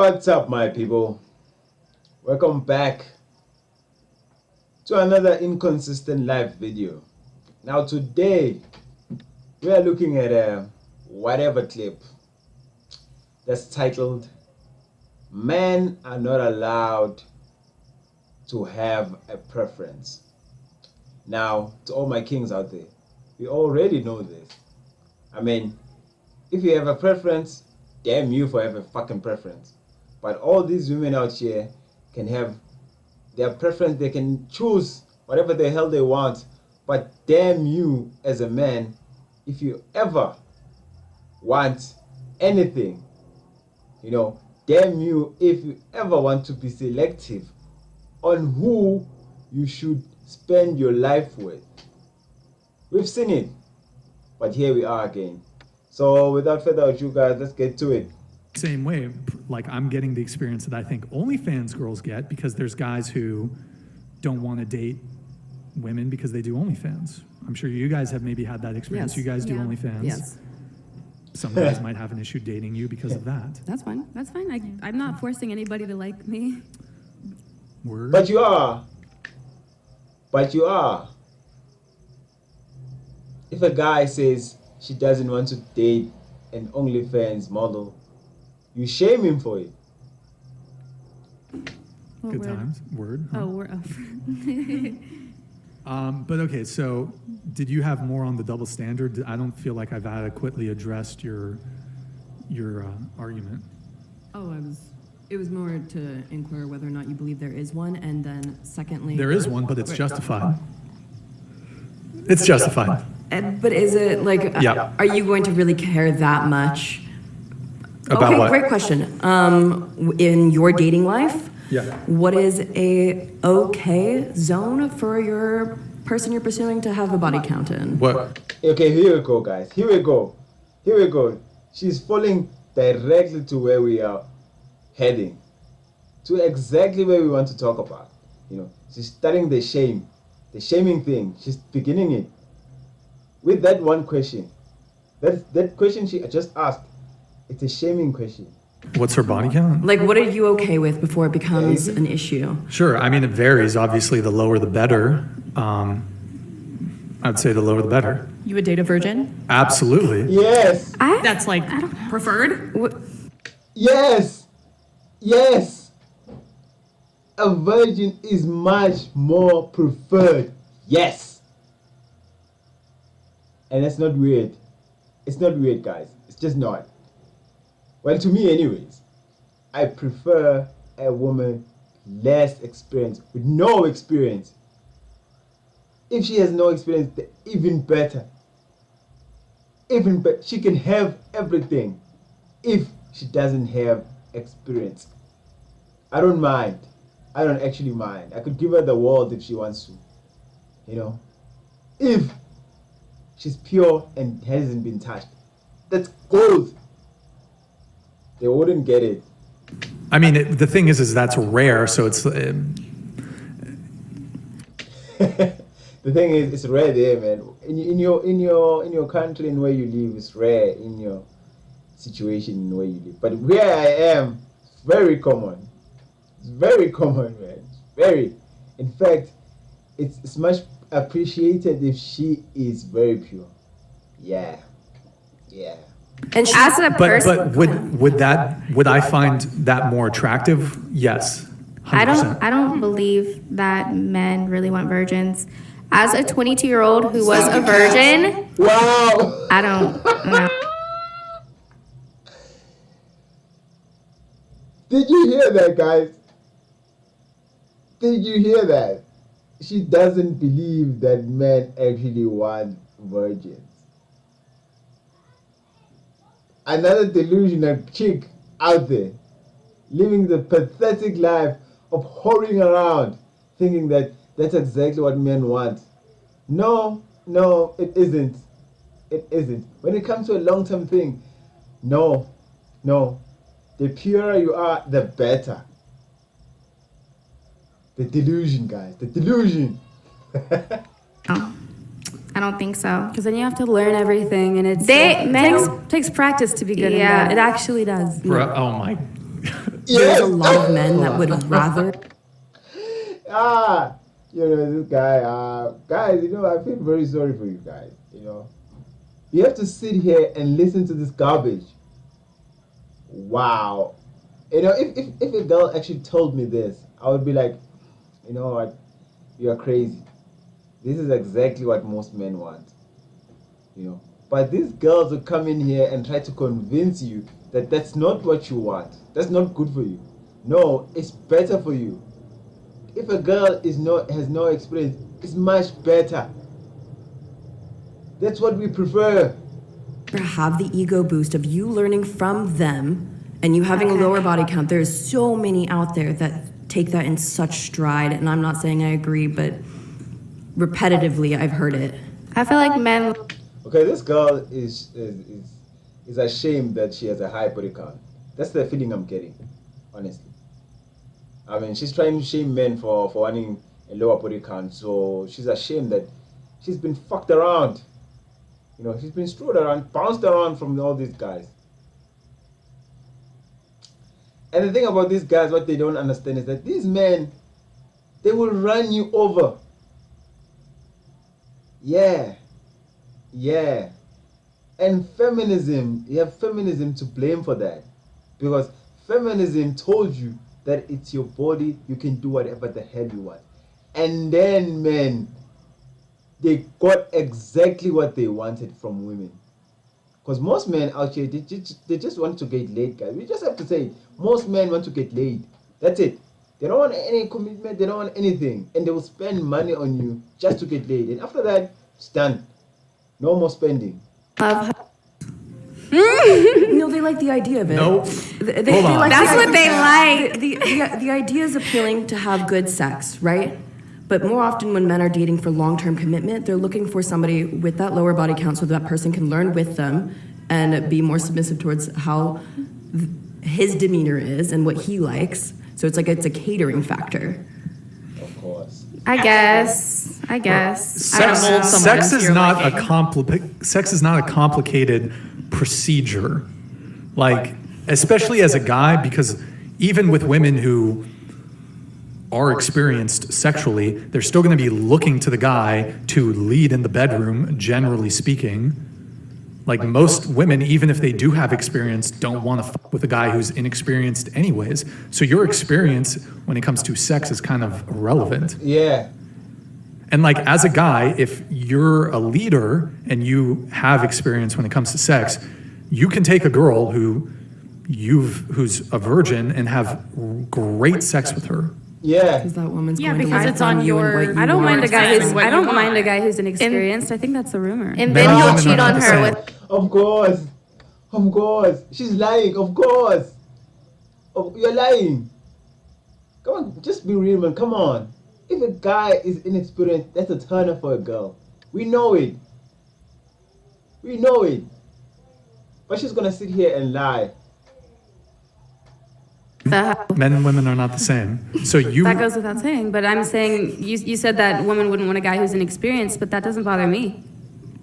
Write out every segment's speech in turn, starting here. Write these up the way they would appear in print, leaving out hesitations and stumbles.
What's up, my people? Welcome back to another inconsistent live video. Now today we are looking at a whatever clip that's titled "Men are not allowed to have a preference." Now, to all my kings out there, we already know this. I mean, if you have a preference, damn you for having a fucking preference. But all these women out here can have their preference, they can choose whatever the hell they want. But damn you as a man, if you ever want anything, damn you if you ever want to be selective on who you should spend your life with. We've seen it, but here we are again. So without further ado, guys, let's get to it. Same way, like I'm getting the experience that I think OnlyFans girls get, because there's guys who don't want to date women because they do OnlyFans. I'm sure you guys have maybe had that experience. Yes. You guys do Yeah. OnlyFans. Yes. Some guys might have an issue dating you because of that. That's fine. That's fine. I'm not forcing anybody to like me. Word. But you are. If a guy says she doesn't want to date an OnlyFans model, you shame him for it. What Good word? times. Word. Huh? Oh, we're But okay, so did you have more on the double standard? I don't feel like I've adequately addressed your argument. It was more to inquire whether or not you believe there is one, and then secondly... There is one, but it's justified. It's justified. But is it like, Yeah. are you going to really care that much? About okay, what? great question. In your dating life, Yeah. what is a okay zone for your person you're pursuing to have a body count in? What? Okay, here we go, guys. Here we go. She's falling directly to where we are heading, to exactly where we want to talk about. She's starting the shaming thing. She's beginning it with that one question. That question she just asked. It's a shaming question. What's her body count? Like, what are you okay with before it becomes an issue? Sure. I mean, it varies. Obviously, the lower the better. I'd say the lower the better. You would date a virgin? Absolutely. Yes. That's like preferred? Yes. A virgin is much more preferred. Yes. And it's not weird. It's not weird, guys. It's just not. Well, to me anyways, I prefer a woman less experienced, with no experience. If she has no experience, even better. She can have everything if she doesn't have experience. I don't mind. I don't actually mind. I could give her the world if she wants to. If she's pure and hasn't been touched, that's gold. They wouldn't get it. I mean, the thing is that's rare. So it's. The thing is, it's rare there, man. In your country and where you live, it's rare. In your situation where you live, but where I am, it's very common. It's very common, man. It's very. In fact, it's much appreciated if she is very pure. Yeah. And As a person, But would I find that more attractive? Yes. 100%. I don't believe that men really want virgins. As a 22-year-old who was a virgin, Wow. I don't know. Did you hear that, guys? Did you hear that? She doesn't believe that men actually want virgins. Another delusional chick out there, living the pathetic life of whoring around, thinking that that's exactly what men want. No, it isn't. It isn't. When it comes to a long-term thing, no. The purer you are, the better. The delusion, guys. The delusion. I don't think so. Because then you have to learn everything, and it takes practice to be good in Yeah. that. It actually does. Bruh, oh my. There's a lot of men that would rather. This guy, guys, I feel very sorry for you guys, You have to sit here and listen to this garbage. Wow. If a girl actually told me this, I would be like, you know what, you are crazy. This is exactly what most men want, But these girls will come in here and try to convince you that that's not what you want. That's not good for you. No, it's better for you. If a girl has no experience, it's much better. That's what we prefer. Have the ego boost of you learning from them and you having a lower body count. There's so many out there that take that in such stride, and I'm not saying I agree, but repetitively I've heard it. I feel like men. Okay, this girl is ashamed that she has a high body count. That's the feeling I'm getting, honestly. I mean, she's trying to shame men for wanting a lower body count, so she's ashamed that she's been fucked around. She's been screwed around, bounced around from all these guys. And the thing about these guys, what they don't understand is that these men, they will run you over. Yeah. And feminism, you have feminism to blame for that. Because feminism told you that it's your body, you can do whatever the hell you want. And then men, they got exactly what they wanted from women. Because most men out here, they just want to get laid, guys. We just have to say, most men want to get laid. That's it. They don't want any commitment, they don't want anything. And they will spend money on you just to get laid. And after that, it's done. No more spending. No, they like the idea of it. Nope. They Hold on. like That's the what they idea. like. The idea is appealing to have good sex, right? But more often when men are dating for long-term commitment, they're looking for somebody with that lower body count so that person can learn with them and be more submissive towards how his demeanor is and what he likes. So it's a catering factor. Of course. I guess. I don't know. Sex is not a complicated procedure. Like, especially as a guy, because even with women who are experienced sexually, they're still going to be looking to the guy to lead in the bedroom, generally speaking. Like, most women, even if they do have experience, don't want to fuck with a guy who's inexperienced anyways. So your experience when it comes to sex is kind of irrelevant. Yeah. And like, as a guy, if you're a leader and you have experience when it comes to sex, you can take a girl who's a virgin and have great sex with her. Yeah. Because that woman's Yeah, going to because learn it's from on you and your- what you I don't mind a want. guy who's. What I you don't mind want. a guy who's inexperienced. I think that's the rumor. And Men then and he'll women cheat are on not the her same. with. Of course. Of course. She's lying. Of course. Oh, you're lying. Come on, just be real, man. Come on. If a guy is inexperienced, that's a turner for a girl. We know it. But she's gonna sit here and lie. Men and women are not the same. So That goes without saying. But I'm saying you said that women wouldn't want a guy who's inexperienced, but that doesn't bother me.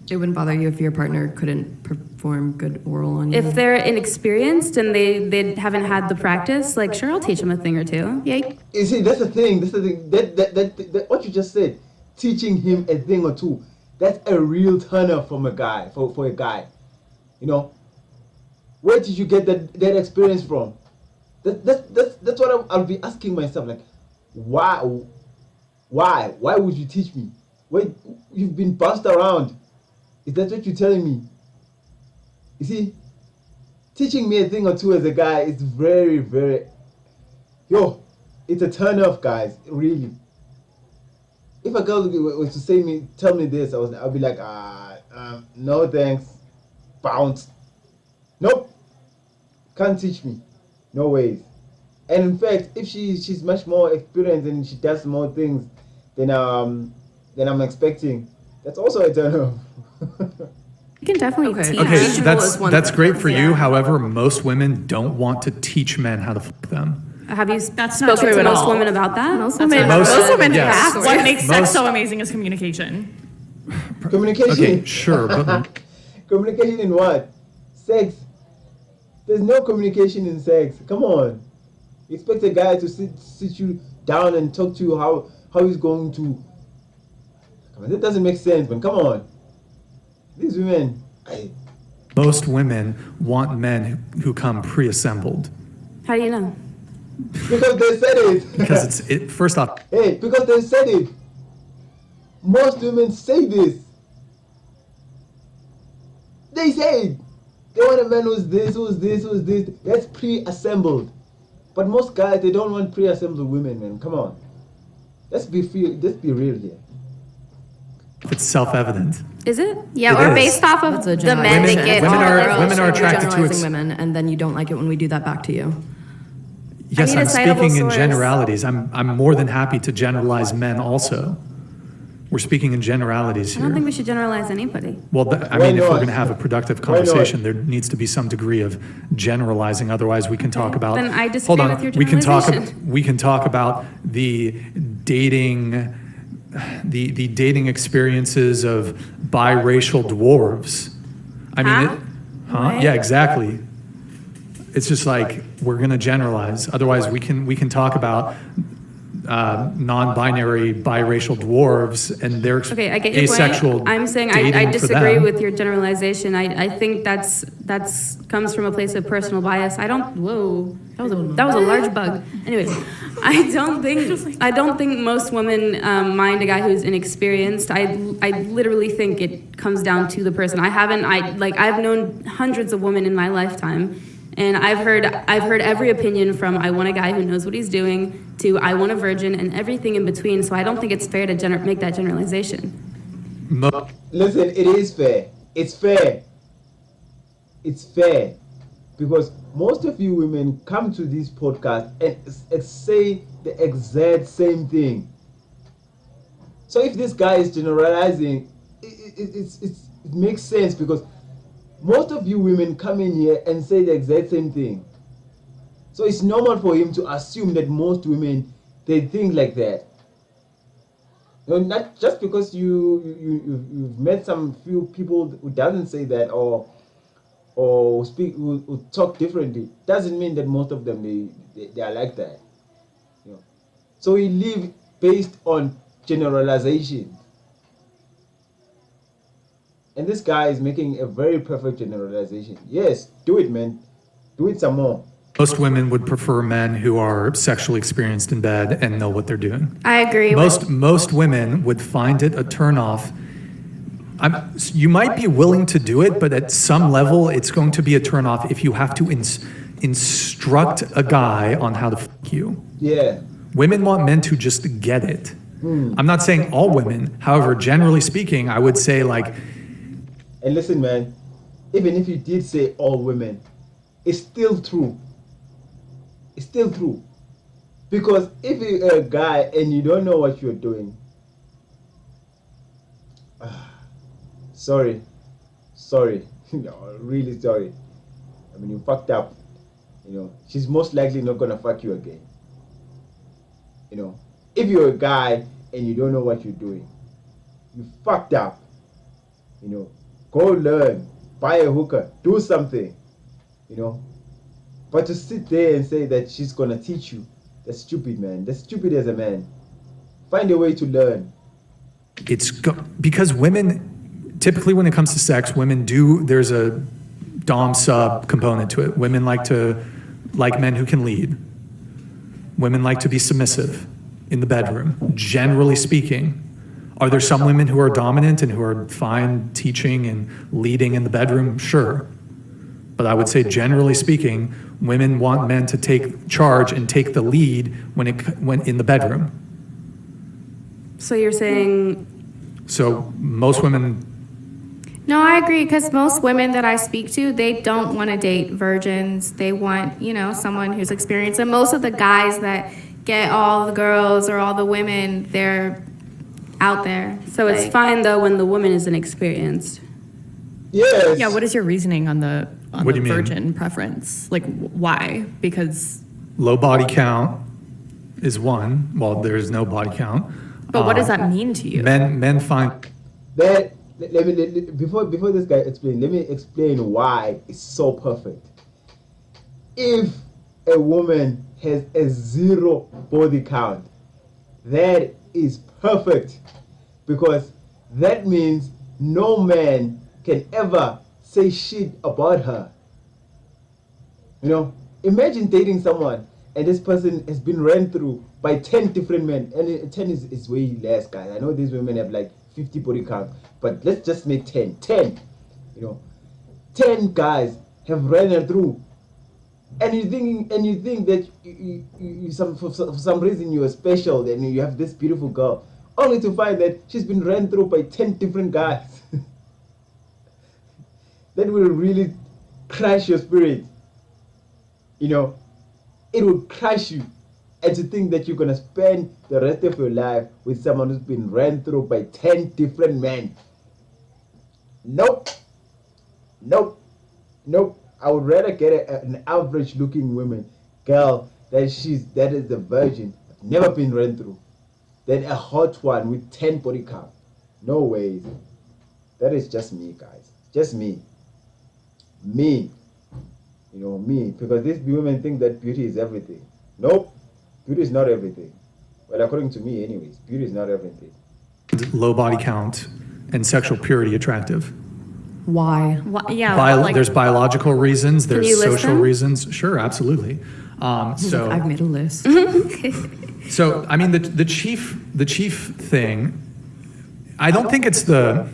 It wouldn't bother you if your partner couldn't perform good oral on you. If they're inexperienced and they haven't had the practice, like sure, I'll teach them a thing or two. Yeah. You see, that's the thing. That what you just said, teaching him a thing or two, that's a real turner from a guy, for a guy. Where did you get that experience from? That's what I'll be asking myself. Like, why would you teach me? Wait, you've been bounced around. Is that what you're telling me? You see, teaching me a thing or two as a guy is very, very, it's a turn off, guys. Really. If a girl was to tell me this, I'll be like, no thanks, bounce. Nope, can't teach me, no ways. And in fact, if she's much more experienced and she does more things than I'm expecting, that's also a turn off. You can definitely Okay. teach. Okay, Teachable is one that's thing. great for you. Yeah. However, most women don't want to teach men how to fuck them. Have you That's not spoken true to at most all. women about that? Most women. Most women yes. have. What makes sex Most- so amazing is communication. Communication. Okay, sure, but Communication in what? Sex. There's no communication in sex. Come on. You expect a guy to sit you down and talk to you how he's going to. Come on, that doesn't make sense, man. Come on. These women. Most women want men who come pre-assembled. How do you know? Because they said it. Because first off, Hey, because they said it. Most women say this. They say it. They want a man who's this, who's this, who's this. That's pre-assembled. But most guys, they don't want pre-assembled women, man. Come on. Let's be real here. it's self-evident. Is it? Yeah, It or is. based off That's of a the men that generalization. get Women all are- the girls. women are attracted to generalizing ex- women, and then you don't like it when we do that back to you. Yes, need a I'm citable speaking in source. generalities. I'm more than happy to generalize men also. We're speaking in generalities I don't think here. we should generalize anybody. Well, Why I mean, if we're not? going to have a productive Why not? conversation, there needs to be some degree of generalizing. Otherwise, we can talk about. Then I disagree Hold on. with your We can talk. generalization. We can talk about the dating, the dating experiences of biracial dwarves. I mean, Huh? Yeah, exactly. It's just like we're going to generalize. Otherwise, we can talk about non-binary biracial dwarves and their Okay, I get your asexual point. I'm saying dating I for disagree them. with your generalization. I think that's comes from a place of personal bias. I don't. Whoa, that was a large bug. Anyways, I don't think most women mind a guy who's inexperienced. I literally think it comes down to the person. I've known hundreds of women in my lifetime. And I've heard every opinion from I want a guy who knows what he's doing to I want a virgin and everything in between. So I don't think it's fair to make that generalization. Listen, it is fair. It's fair. It's fair. Because most of you women come to this podcast and say the exact same thing. So if this guy is generalizing, it makes sense because most of you women come in here and say the exact same thing. So it's normal for him to assume that most women, they think like that. You know, not just because you've met some few people who doesn't say that or speak who talk differently, doesn't mean that most of them they are like that. You know. So we live based on generalization. And this guy is making a very perfect generalization. Yes, do it, man. Do it some more. Most women would prefer men who are sexually experienced in bed and know what they're doing. I agree. Most women would find it a turnoff. You might be willing to do it, but at some level, it's going to be a turnoff if you have to instruct a guy on how to fuck you. Yeah. Women want men to just get it. I'm not saying all women. However, generally speaking, I would say like. And listen, man, even if you did say all women, it's still true. It's still true. Because if you're a guy and you don't know what you're doing, sorry, no, really sorry. I mean, you fucked up. You know, she's most likely not gonna fuck you again. You know, if you're a guy and you don't know what you're doing, you fucked up. You know, go learn, buy a hooker, do something. You know, but to sit there and say that she's gonna teach you, that's stupid, man. That's stupid as a man. Find a way to learn. Because women, typically when it comes to sex, there's a dom sub component to it. Women like men who can lead. Women like to be submissive in the bedroom, generally speaking. Are there some women who are dominant and who are fine teaching and leading in the bedroom? Sure. But I would say generally speaking, women want men to take charge and take the lead when in the bedroom. So you're saying So most women. No, I agree because most women that I speak to, they don't want to date virgins. They want, someone who's experienced. And most of the guys that get all the girls or all the women, they're out there. so it's fine though when the woman is inexperienced. Yes. Yeah, what is your reasoning on the What do you mean? virgin preference? Like, why? Because, Low body count is one. Well, there is no body count. but what does that mean to you? Men find Before this guy explains, let me explain why it's so perfect. If a woman has a 0 body count. That is perfect, because that means no man can ever say shit about her. You know, imagine dating someone and this person has been ran through by 10 different men, and 10 is way less, guys. I know these women have like 50 body count, but let's just make 10. 10, you know, 10 guys have ran her through, and you think that for some reason you are special, and you have this beautiful girl, only to find that she's been ran through by 10 different guys. That will really crush your spirit. You know, it will crush you. And to think that you're gonna spend the rest of your life with someone who's been ran through by 10 different men. Nope. Nope. Nope. I would rather get an average looking girl that is a virgin, never been ran through, than a hot one with 10 body count. No ways. That is just me, guys. Just me. Me. You know, me. Because these women think that beauty is everything. Nope. Beauty is not everything. Well, according to me anyways, beauty is not everything. Low body count and sexual purity attractive? Why? Yeah. There's biological reasons, there's you list social them? reasons. Sure, absolutely. So I've made a list. So, I mean, the chief thing, I don't think it's let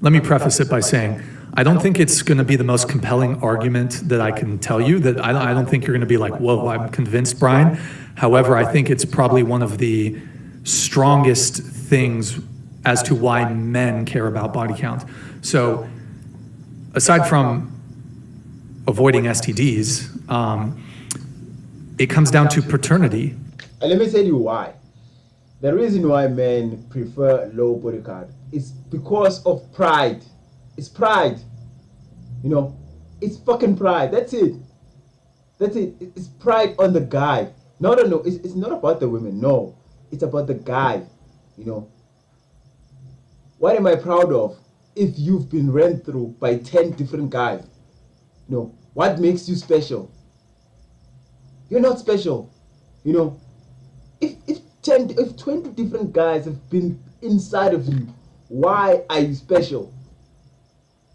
me preface it by saying, I don't think it's going to be the most compelling argument that I can tell you. That I don't think you're going to be like, whoa, I'm convinced, Brian. However, I think it's probably one of the strongest things as to why men care about body count. So, aside from avoiding STDs, it comes down to paternity. And let me tell you why. The reason why men prefer low body count is because of pride. It's pride. You know, it's fucking pride. That's it. That's it. It's pride on the guy. No. It's not about the women. No. It's about the guy. You know. What am I proud of if you've been ran through by 10 different guys? You know, what makes you special? You're not special. You know, if 20 different guys have been inside of you, why are you special?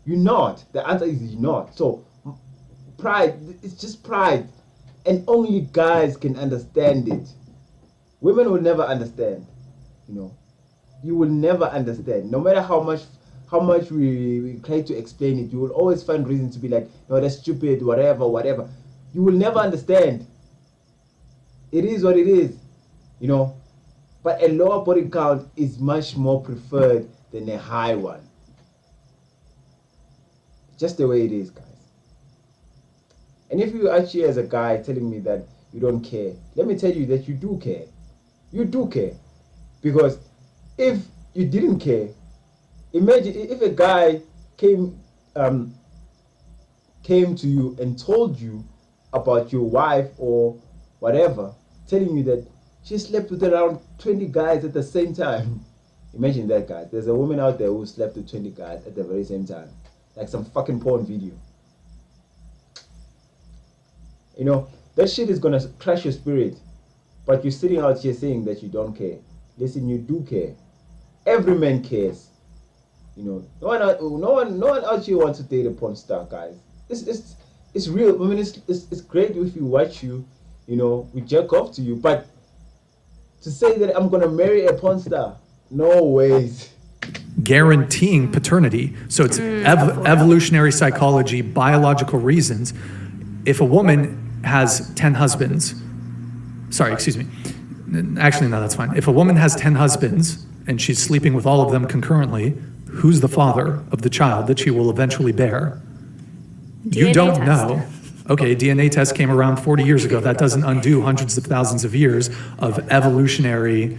You're not. The answer is you're not. So pride, it's just pride. And only guys can understand it. Women will never understand. You know, you will never understand. No matter how much we try to explain it, you will always find reason to be like, no, that's stupid, whatever. You will never understand. It is what it is, you know. But a lower body count is much more preferred than a high one. Just the way it is, guys. And if you actually, as a guy, telling me that you don't care, let me tell you that you do care. You do care. Because if you didn't care, imagine if a guy came to you and told you about your wife or whatever, telling you that she slept with around 20 guys at the same time. Imagine that, guys. There's a woman out there who slept with 20 guys at the very same time. Like some fucking porn video. You know, that shit is gonna crush your spirit. But you're sitting out here saying that you don't care. Listen, you do care. Every man cares. You know, no one out here wants to date a porn star, guys. It's real. I mean, it's great if you watch you know, we jerk off to you, but to say that I'm gonna marry a porn star, no ways. Guaranteeing paternity. So it's evolutionary psychology, biological reasons. If a woman has 10 husbands, actually, no, that's fine. If a woman has 10 husbands and she's sleeping with all of them concurrently, who's the father of the child that she will eventually bear? You don't know. Okay, DNA test came around 40 years ago. That doesn't undo hundreds of thousands of years of evolutionary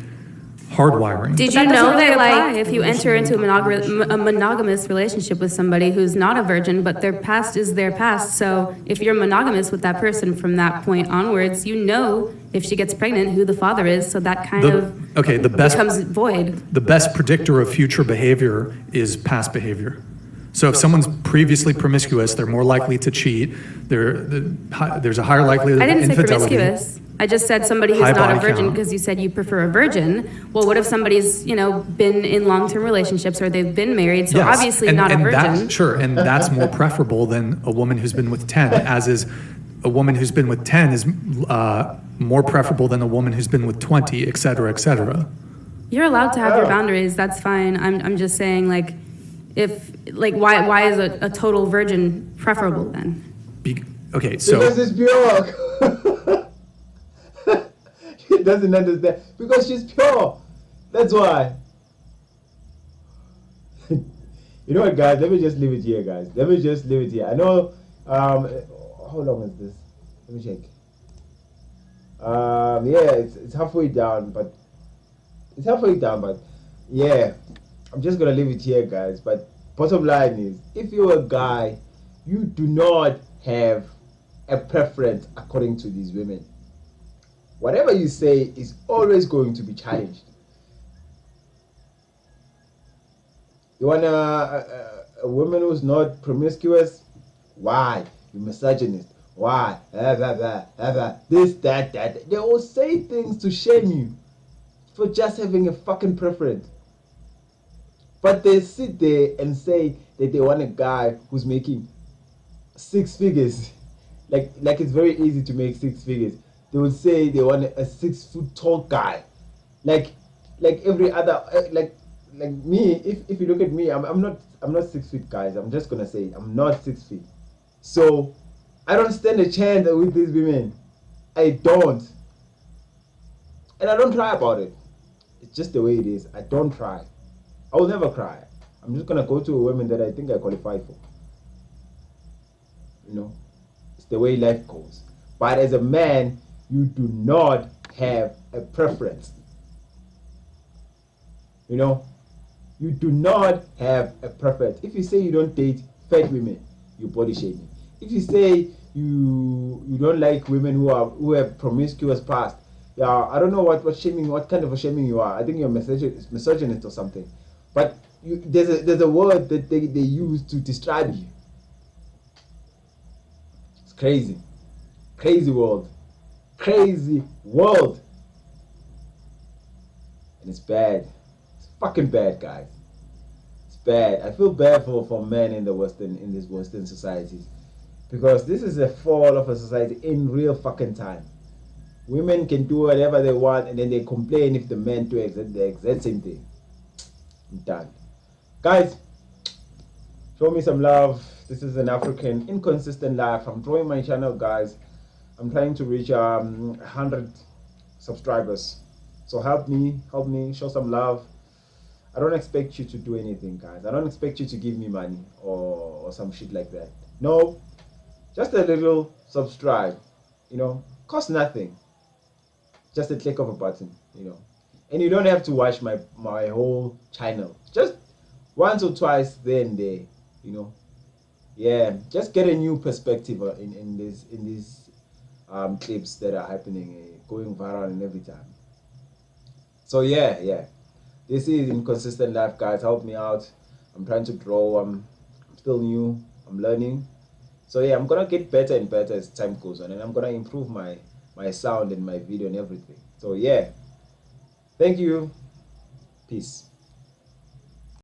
hardwiring. Did you know that, like, if you enter into a monogamous relationship with somebody who's not a virgin, but their past is their past, so if you're monogamous with that person from that point onwards, you know if she gets pregnant who the father is, so that becomes void. The best predictor of future behavior is past behavior. So if someone's previously promiscuous, they're more likely to cheat. There's a higher likelihood of infidelity. I didn't say promiscuous. I just said somebody who's High not a body virgin count. because you said you prefer a virgin. Well, what if somebody's, been in long-term relationships or they've been married, so Yes, obviously and, not a and virgin. Sure, and that's more preferable than a woman who's been with 10, as is a woman who's been with 10 is more preferable than a woman who's been with 20, et cetera, et cetera. You're allowed to have your boundaries. That's fine. I'm just saying, why is a total virgin preferable then? Okay, so Because it's pure. She doesn't understand. Because she's pure. That's why. You know what, guys? Let me just leave it here, guys. Let me just leave it here. I know. How long is this? Let me check. Yeah, it's halfway down, but yeah, I'm just gonna leave it here, guys. But bottom line is, if you're a guy, you do not have a preference according to these women. Whatever you say is always going to be challenged. You want a woman who's not promiscuous? Why? You misogynist. Why? This, that. They will say things to shame you for just having a fucking preference. But they sit there and say that they want a guy who's making 6 figures. Like it's very easy to make 6 figures. They would say they want a 6 foot tall guy. Like every other like me. If you look at me, I'm not 6 feet, guys. I'm just gonna say it. I'm not 6 feet. So I don't stand a chance with these women. I don't. And I don't try about it. It's just the way it is. I don't try. I will never cry. I'm just gonna go to a woman that I think I qualify for. It's the way life goes. But as a man, you do not have a preference. You do not have a preference. If you say you don't date fat women, you body shaming. If you say you don't like women who have promiscuous past, yeah, I don't know what kind of a shaming you are. I think you're misogynist or something. But there's a word that they use to describe you. It's crazy. Crazy world. Crazy world. And it's bad. It's fucking bad, guys. It's bad. I feel bad for men in these Western societies. Because this is a fall of a society in real fucking time. Women can do whatever they want and then they complain if the men do the exact same thing. I'm done. Guys, show me some love. This is an African inconsistent life. I'm growing my channel, guys. I'm trying to reach 100 subscribers. So help me, show some love. I don't expect you to do anything, guys. I don't expect you to give me money or some shit like that. No, just a little subscribe, cost nothing. Just a click of a button, and you don't have to watch my whole channel. Just once or twice there and there, yeah, just get a new perspective in these clips that are happening, going viral and every time. So yeah, this is Inconsistent Life, guys. Help me out. I'm trying to grow. I'm still new. I'm learning. So yeah, I'm gonna get better and better as time goes on, and I'm gonna improve my sound and my video and everything. So yeah, thank you. Peace.